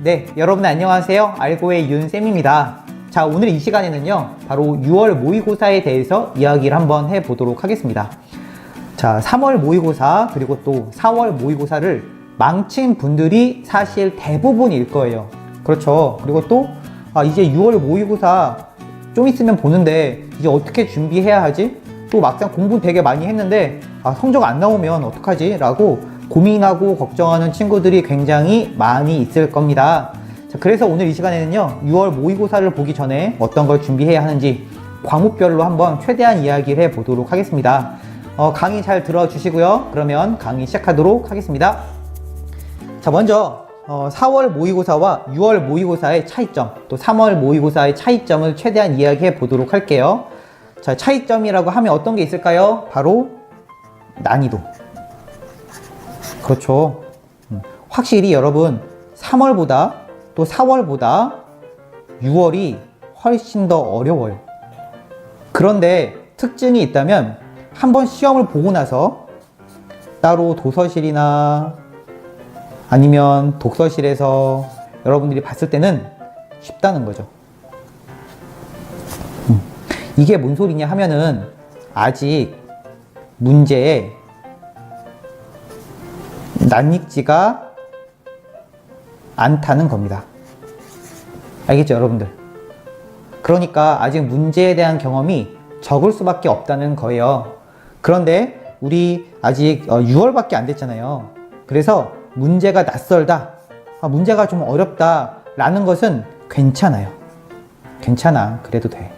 네, 여러분 안녕하세요. 알고의 윤쌤입니다. 자, 오늘 이 시간에는요, 바로 6월 모의고사에 대해서 이야기를 한번 해보도록 하겠습니다. 자, 3월 모의고사, 그리고 또 4월 모의고사를 망친 분들이 사실 대부분일 거예요. 그렇죠. 그리고 또, 이제 6월 모의고사 좀 있으면 보는데, 이제 어떻게 준비해야 하지? 또 막상 공부 되게 많이 했는데, 성적 안 나오면 어떡하지? 라고 고민하고 걱정하는 친구들이 굉장히 많이 있을 겁니다. 자, 그래서 오늘 이 시간에는요, 6월 모의고사를 보기 전에 어떤 걸 준비해야 하는지 과목별로 한번 최대한 이야기를 해보도록 하겠습니다. 강의 잘 들어주시고요. 그러면 강의 시작하도록 하겠습니다. 자, 먼저 4월 모의고사와 6월 모의고사의 차이점, 또 3월 모의고사의 차이점을 최대한 이야기해 보도록 할게요. 자, 차이점이라고 하면 어떤 게 있을까요? 바로 난이도. 그렇죠. 확실히 여러분 3월보다 또 4월보다 6월이 훨씬 더 어려워요. 그런데 특징이 있다면 한번 시험을 보고 나서 따로 도서실이나 아니면 독서실에서 여러분들이 봤을 때는 쉽다는 거죠. 이게 뭔 소리냐 하면은 아직 문제에 낯익지가 않다는 겁니다. 알겠죠, 여러분들? 그러니까 아직 문제에 대한 경험이 적을 수밖에 없다는 거예요. 그런데 우리 아직 6월밖에 안 됐잖아요. 그래서 문제가 낯설다, 문제가 좀 어렵다 라는 것은 괜찮아요. 괜찮아, 그래도 돼.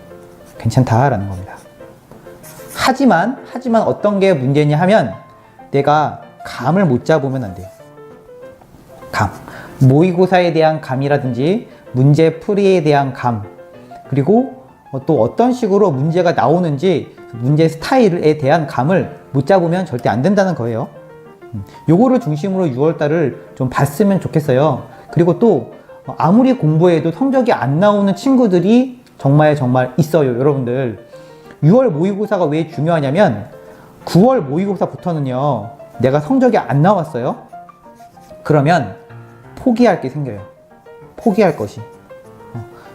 괜찮다라는 겁니다. 하지만 어떤 게 문제냐 하면 내가 감을 못 잡으면 안 돼요. 감. 모의고사에 대한 감이라든지 문제 풀이에 대한 감, 그리고 또 어떤 식으로 문제가 나오는지 문제 스타일에 대한 감을 못 잡으면 절대 안 된다는 거예요. 요거를 중심으로 6월달을 좀 봤으면 좋겠어요. 그리고 또 아무리 공부해도 성적이 안 나오는 친구들이 정말 있어요, 여러분들. 6월 모의고사가 왜 중요하냐면 9월 모의고사부터는요, 내가 성적이 안 나왔어요? 그러면 포기할 게 생겨요. 포기할 것이.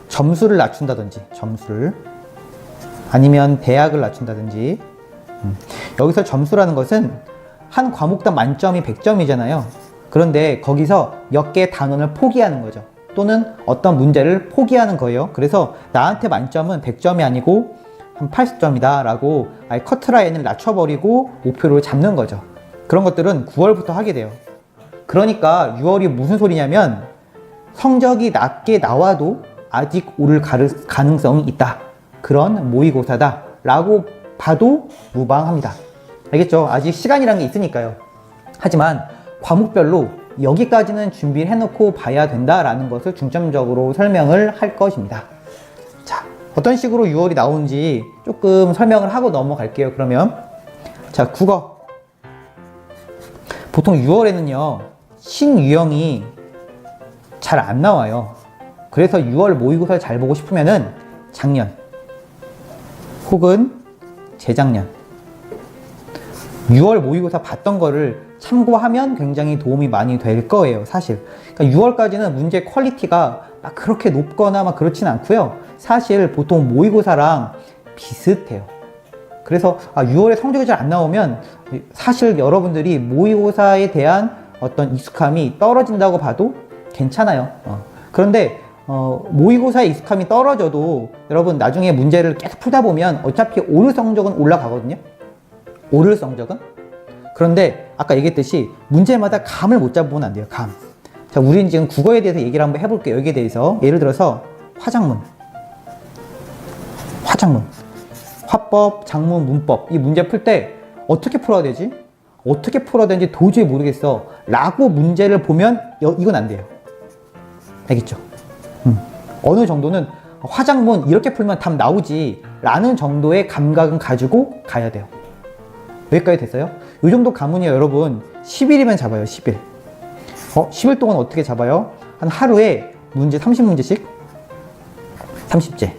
점수를 낮춘다든지, 점수를. 아니면 대학을 낮춘다든지. 여기서 점수라는 것은 한 과목당 만점이 100점이잖아요. 그런데 거기서 몇 개의 단원을 포기하는 거죠. 또는 어떤 문제를 포기하는 거예요. 그래서 나한테 만점은 100점이 아니고 한 80점이다 라고 아예 커트라인을 낮춰버리고 목표를 잡는 거죠. 그런 것들은 9월부터 하게 돼요. 그러니까 6월이 무슨 소리냐면 성적이 낮게 나와도 아직 오를 가능성이 있다. 그런 모의고사다 라고 봐도 무방합니다. 알겠죠? 아직 시간이란 게 있으니까요. 하지만 과목별로 여기까지는 준비를 해놓고 봐야 된다라는 것을 중점적으로 설명을 할 것입니다. 자, 어떤 식으로 6월이 나오는지 조금 설명을 하고 넘어갈게요. 그러면 자, 국어. 보통 6월에는요, 신유형이 잘 안 나와요. 그래서 6월 모의고사를 잘 보고 싶으면은 작년 혹은 재작년 6월 모의고사 봤던 거를 참고하면 굉장히 도움이 많이 될 거예요, 사실. 그러니까 6월까지는 문제 퀄리티가 막 그렇게 높거나 막 그렇진 않고요. 사실 보통 모의고사랑 비슷해요. 그래서 6월에 성적이 잘 안 나오면 사실 여러분들이 모의고사에 대한 어떤 익숙함이 떨어진다고 봐도 괜찮아요. 그런데 모의고사의 익숙함이 떨어져도 여러분 나중에 문제를 계속 풀다 보면 어차피 오를 성적은 올라가거든요. 오를 성적은. 그런데 아까 얘기했듯이 문제마다 감을 못 잡으면 안 돼요. 감. 자, 우리는 지금 국어에 대해서 얘기를 한번 해볼게요. 여기에 대해서. 예를 들어서 화작문, 화법, 작문, 문법. 이 문제 풀 때 어떻게 풀어야 되지? 어떻게 풀어야 되는지 도저히 모르겠어 라고 문제를 보면 이건 안 돼요. 알겠죠? 어느 정도는 화작문 이렇게 풀면 답 나오지 라는 정도의 감각은 가지고 가야 돼요. 여기까지 됐어요? 이 정도 가문이요, 여러분. 10일이면 잡아요. 10일. 10일 동안 어떻게 잡아요? 한 하루에 문제 30문제씩 30제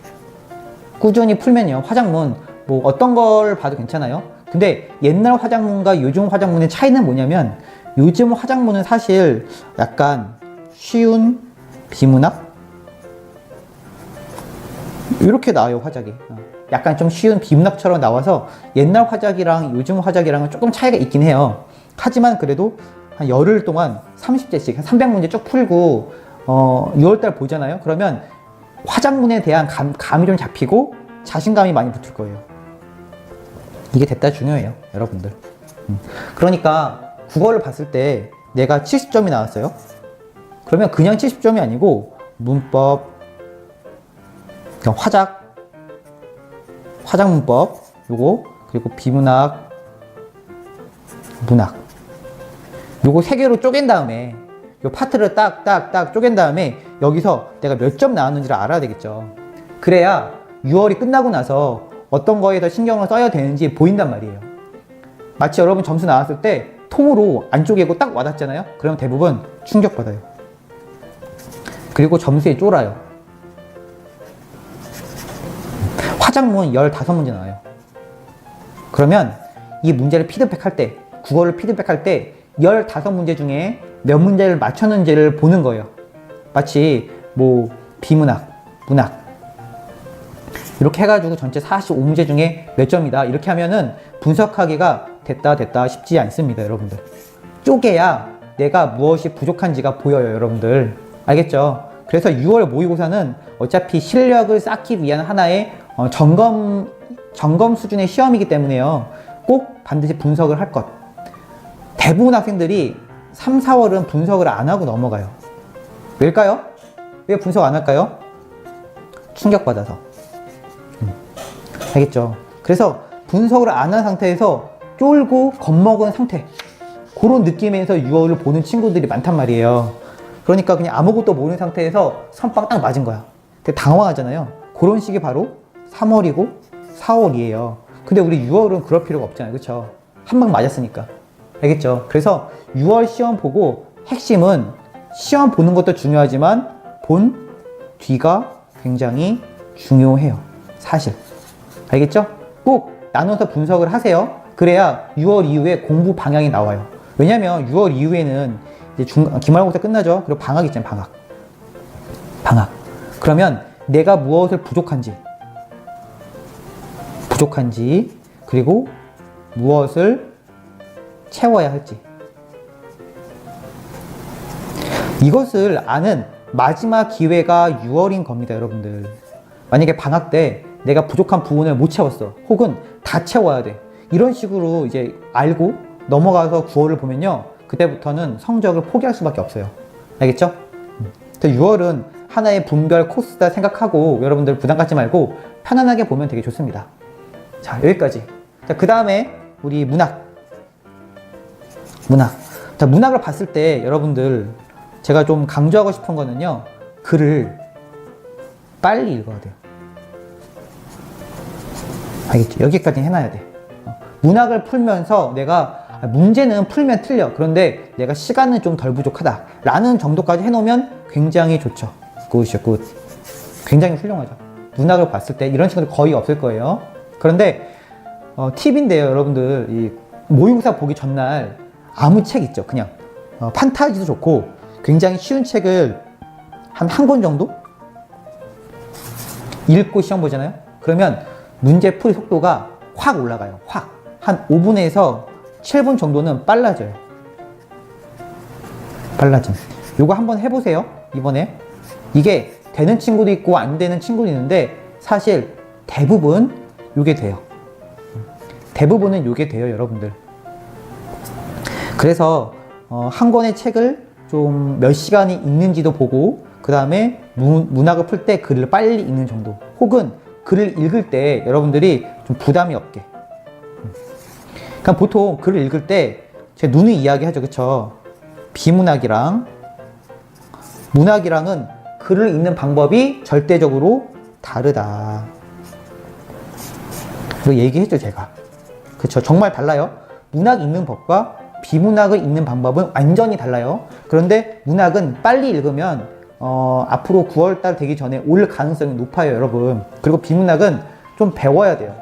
꾸준히 풀면요, 화작문 뭐 어떤 걸 봐도 괜찮아요. 근데 옛날 화작문과 요즘 화작문의 차이는 뭐냐면 요즘 화작문은 사실 약간 쉬운 비문학 이렇게 나와요, 화작이. 약간 좀 쉬운 비문학처럼 나와서 옛날 화작이랑 요즘 화작이랑은 조금 차이가 있긴 해요. 하지만 그래도 한 열흘 동안 30제씩 한 300문제 쭉 풀고 6월달 보잖아요. 그러면 화작문에 대한 감이 좀 잡히고 자신감이 많이 붙을 거예요. 이게 됐다 중요해요, 여러분들. 그러니까 국어를 봤을 때 내가 70점이 나왔어요. 그러면 그냥 70점이 아니고 문법, 화작 문법, 요거, 그리고 비문학, 문학. 요거 세 개로 쪼갠 다음에, 요 파트를 딱 쪼갠 다음에, 여기서 내가 몇 점 나왔는지를 알아야 되겠죠. 그래야 6월이 끝나고 나서 어떤 거에 더 신경을 써야 되는지 보인단 말이에요. 마치 여러분 점수 나왔을 때 통으로 안 쪼개고 딱 와닿잖아요? 그럼 대부분 충격받아요. 그리고 점수에 쫄아요. 화작문 15문제 나와요. 그러면 이 문제를 피드백할 때, 국어를 피드백할 때 15문제 중에 몇 문제를 맞췄는지를 보는 거예요. 마치 뭐 비문학, 문학 이렇게 해가지고 전체 45문제 중에 몇 점이다 이렇게 하면은 분석하기가 됐다 쉽지 않습니다, 여러분들. 쪼개야 내가 무엇이 부족한지가 보여요, 여러분들. 알겠죠? 그래서 6월 모의고사는 어차피 실력을 쌓기 위한 하나의 점검 수준의 시험이기 때문에요. 꼭 반드시 분석을 할 것. 대부분 학생들이 3, 4월은 분석을 안 하고 넘어가요. 왜일까요? 왜 분석 안 할까요? 충격받아서. 알겠죠? 그래서 분석을 안 한 상태에서 쫄고 겁먹은 상태. 그런 느낌에서 6월을 보는 친구들이 많단 말이에요. 그러니까 그냥 아무것도 모르는 상태에서 선빵 딱 맞은 거야. 되게 당황하잖아요. 그런 식이 바로 3월이고 4월이에요. 근데 우리 6월은 그럴 필요가 없잖아요. 그쵸? 한 방 맞았으니까. 알겠죠? 그래서 6월 시험 보고 핵심은 시험 보는 것도 중요하지만 본 뒤가 굉장히 중요해요. 사실. 알겠죠? 꼭 나눠서 분석을 하세요. 그래야 6월 이후에 공부 방향이 나와요. 왜냐면 6월 이후에는 이제 기말고사 끝나죠? 그리고 방학 있잖아요, 방학. 그러면 내가 무엇을 부족한지, 그리고 무엇을 채워야 할지. 이것을 아는 마지막 기회가 6월인 겁니다, 여러분들. 만약에 방학 때 내가 부족한 부분을 못 채웠어. 혹은 다 채워야 돼. 이런 식으로 이제 알고 넘어가서 9월을 보면요. 그때부터는 성적을 포기할 수밖에 없어요. 알겠죠? 6월은 하나의 분별 코스다 생각하고 여러분들 부담 갖지 말고 편안하게 보면 되게 좋습니다. 자, 여기까지. 자, 그 다음에 우리 문학. 자, 문학을 봤을 때 여러분들 제가 좀 강조하고 싶은 거는요. 글을 빨리 읽어야 돼요. 알겠죠? 여기까지 해놔야 돼. 문학을 풀면서 내가 문제는 풀면 틀려. 그런데 내가 시간은 좀 덜 부족하다. 라는 정도까지 해놓으면 굉장히 좋죠. 굿이요, 굿. 굉장히 훌륭하죠. 문학을 봤을 때 이런 친구들 거의 없을 거예요. 그런데 팁인데요, 여러분들. 이 모의고사 보기 전날 아무 책 있죠. 그냥 판타지도 좋고 굉장히 쉬운 책을 한 권 정도 읽고 시험 보잖아요. 그러면 문제 풀이 속도가 확 올라가요. 확. 한 5분에서 7분 정도는 빨라져요. 빨라짐. 요거 한번 해보세요. 이번에. 이게 되는 친구도 있고 안 되는 친구도 있는데 사실 대부분 요게 돼요. 대부분은 요게 돼요, 여러분들. 그래서 한 권의 책을 좀 몇 시간이 읽는지도 보고 그 다음에 문학을 풀 때 글을 빨리 읽는 정도. 혹은 글을 읽을 때 여러분들이 좀 부담이 없게. 그러니까 보통 글을 읽을 때 제 누누이 이야기하죠, 그쵸? 비문학이랑 문학이랑은 글을 읽는 방법이 절대적으로 다르다. 그리고 얘기했죠, 제가. 그쵸? 정말 달라요. 문학 읽는 법과 비문학을 읽는 방법은 완전히 달라요. 그런데 문학은 빨리 읽으면 앞으로 9월달 되기 전에 올 가능성이 높아요, 여러분. 그리고 비문학은 좀 배워야 돼요.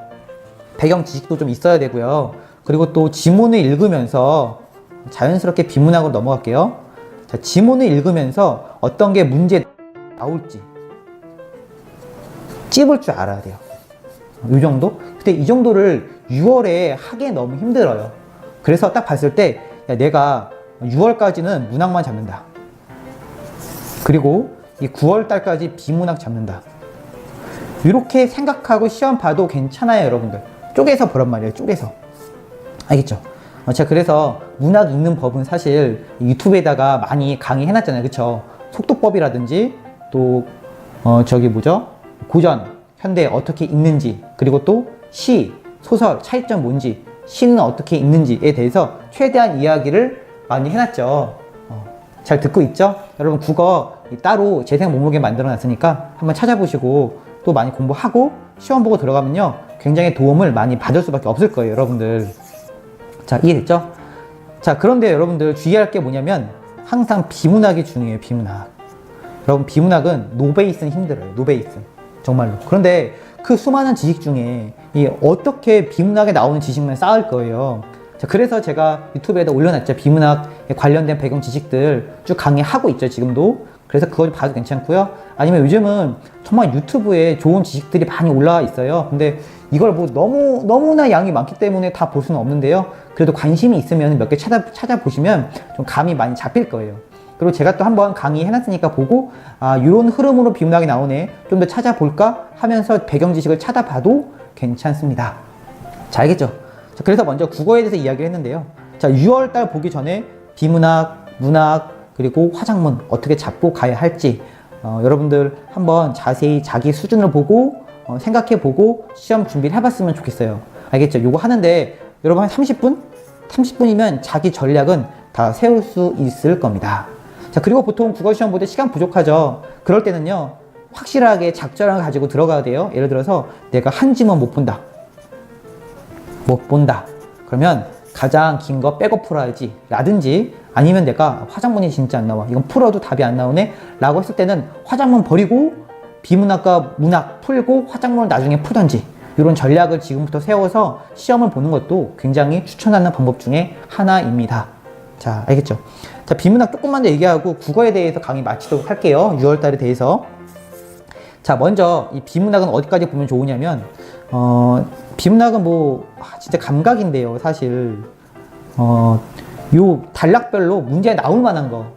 배경 지식도 좀 있어야 되고요. 그리고 또 지문을 읽으면서 자연스럽게 비문학으로 넘어갈게요. 자, 지문을 읽으면서 어떤 게 문제 나올지 찝을 줄 알아야 돼요. 이 정도? 근데 이 정도를 6월에 하기에 너무 힘들어요. 그래서 딱 봤을 때 야, 내가 6월까지는 문학만 잡는다. 그리고 이 9월 달까지 비문학 잡는다. 이렇게 생각하고 시험 봐도 괜찮아요, 여러분들. 쪼개서 보란 말이에요, 쪼개서. 알겠죠? 제가 그래서 문학 읽는 법은 사실 유튜브에다가 많이 강의해놨잖아요, 그쵸? 속도법이라든지 또 저기 뭐죠? 고전, 현대 어떻게 읽는지, 그리고 또 시, 소설 차이점 뭔지, 시는 어떻게 읽는지에 대해서 최대한 이야기를 많이 해놨죠. 잘 듣고 있죠? 여러분 국어 따로 재생 목록에 만들어 놨으니까 한번 찾아보시고 또 많이 공부하고 시험 보고 들어가면요 굉장히 도움을 많이 받을 수밖에 없을 거예요, 여러분들. 자, 이해됐죠? 자, 그런데 여러분들 주의할 게 뭐냐면 항상 비문학이 중요해요, 비문학. 여러분 비문학은 노베이스는 힘들어요, 노베이스. 정말로. 그런데 그 수많은 지식 중에 이 어떻게 비문학에 나오는 지식만 쌓을 거예요. 자, 그래서 제가 유튜브에다 올려놨죠. 비문학에 관련된 배경 지식들 쭉 강의하고 있죠, 지금도. 그래서 그걸 봐도 괜찮고요. 아니면 요즘은 정말 유튜브에 좋은 지식들이 많이 올라와 있어요. 근데 이걸 뭐 너무나 양이 많기 때문에 다 볼 수는 없는데요. 그래도 관심이 있으면 몇 개 찾아보시면 좀 감이 많이 잡힐 거예요. 그리고 제가 또 한번 강의해놨으니까 보고 아, 이런 흐름으로 비문학이 나오네, 좀 더 찾아볼까 하면서 배경 지식을 찾아봐도 괜찮습니다. 자, 알겠죠? 자, 그래서 먼저 국어에 대해서 이야기를 했는데요. 자, 6월달 보기 전에 비문학, 문학, 그리고 화작문 어떻게 잡고 가야 할지 여러분들 한번 자세히 자기 수준을 보고 생각해보고 시험 준비를 해봤으면 좋겠어요. 알겠죠? 요거 하는데 여러분 한 30분? 30분이면 자기 전략은 다 세울 수 있을 겁니다. 자, 그리고 보통 국어 시험 볼 때 시간 부족하죠. 그럴 때는요 확실하게 작전을 가지고 들어가야 돼요. 예를 들어서 내가 한 지문 못 본다. 그러면 가장 긴 거 빼고 풀어야지 라든지, 아니면 내가 화작문이 진짜 안 나와, 이건 풀어도 답이 안 나오네 라고 했을 때는 화작문 버리고 비문학과 문학 풀고 화작문을 나중에 풀던지, 이런 전략을 지금부터 세워서 시험을 보는 것도 굉장히 추천하는 방법 중에 하나입니다. 자, 알겠죠? 자, 비문학 조금만 더 얘기하고 국어에 대해서 강의 마치도록 할게요. 6월달에 대해서. 자, 먼저 이 비문학은 어디까지 보면 좋으냐면 비문학은 뭐 진짜 감각인데요, 사실. 요 단락별로 문제에 나올 만한 거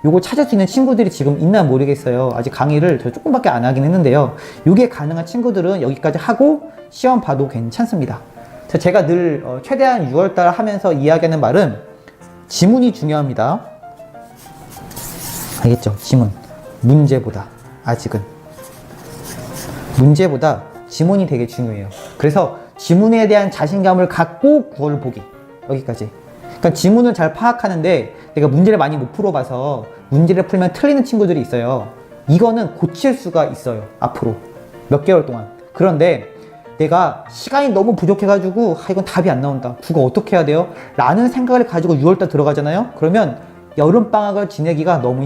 요거 찾을 수 있는 친구들이 지금 있나 모르겠어요. 아직 강의를 저 조금밖에 안 하긴 했는데요. 요게 가능한 친구들은 여기까지 하고 시험 봐도 괜찮습니다. 자, 제가 늘 최대한 6월달 하면서 이야기하는 말은 지문이 중요합니다. 알겠죠? 지문. 문제보다 아직은 문제보다 지문이 되게 중요해요. 그래서 지문에 대한 자신감을 갖고 9월 보기. 여기까지. 그러니까 지문을 잘 파악하는데 내가 문제를 많이 못 풀어봐서 문제를 풀면 틀리는 친구들이 있어요. 이거는 고칠 수가 있어요, 앞으로 몇 개월 동안. 그런데 내가 시간이 너무 부족해가지고 이건 답이 안 나온다, 국어 어떻게 해야 돼요? 라는 생각을 가지고 6월달 들어가잖아요. 그러면 여름방학을 지내기가 너무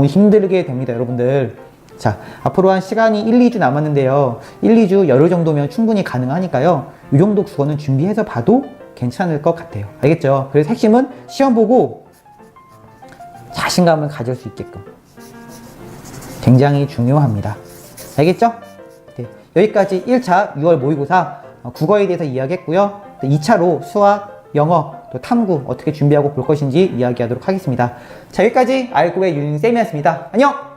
힘들게 됩니다, 여러분들. 자, 앞으로 한 시간이 1, 2주 남았는데요. 1, 2주 열흘 정도면 충분히 가능하니까요. 이 정도 국어는 준비해서 봐도 괜찮을 것 같아요. 알겠죠? 그래서 핵심은 시험 보고 자신감을 가질 수 있게끔 굉장히 중요합니다. 알겠죠? 네, 여기까지 1차 6월 모의고사 국어에 대해서 이야기했고요. 2차로 수학, 영어, 또 탐구 어떻게 준비하고 볼 것인지 이야기하도록 하겠습니다. 자, 여기까지 알고의 유인쌤이었습니다. 안녕!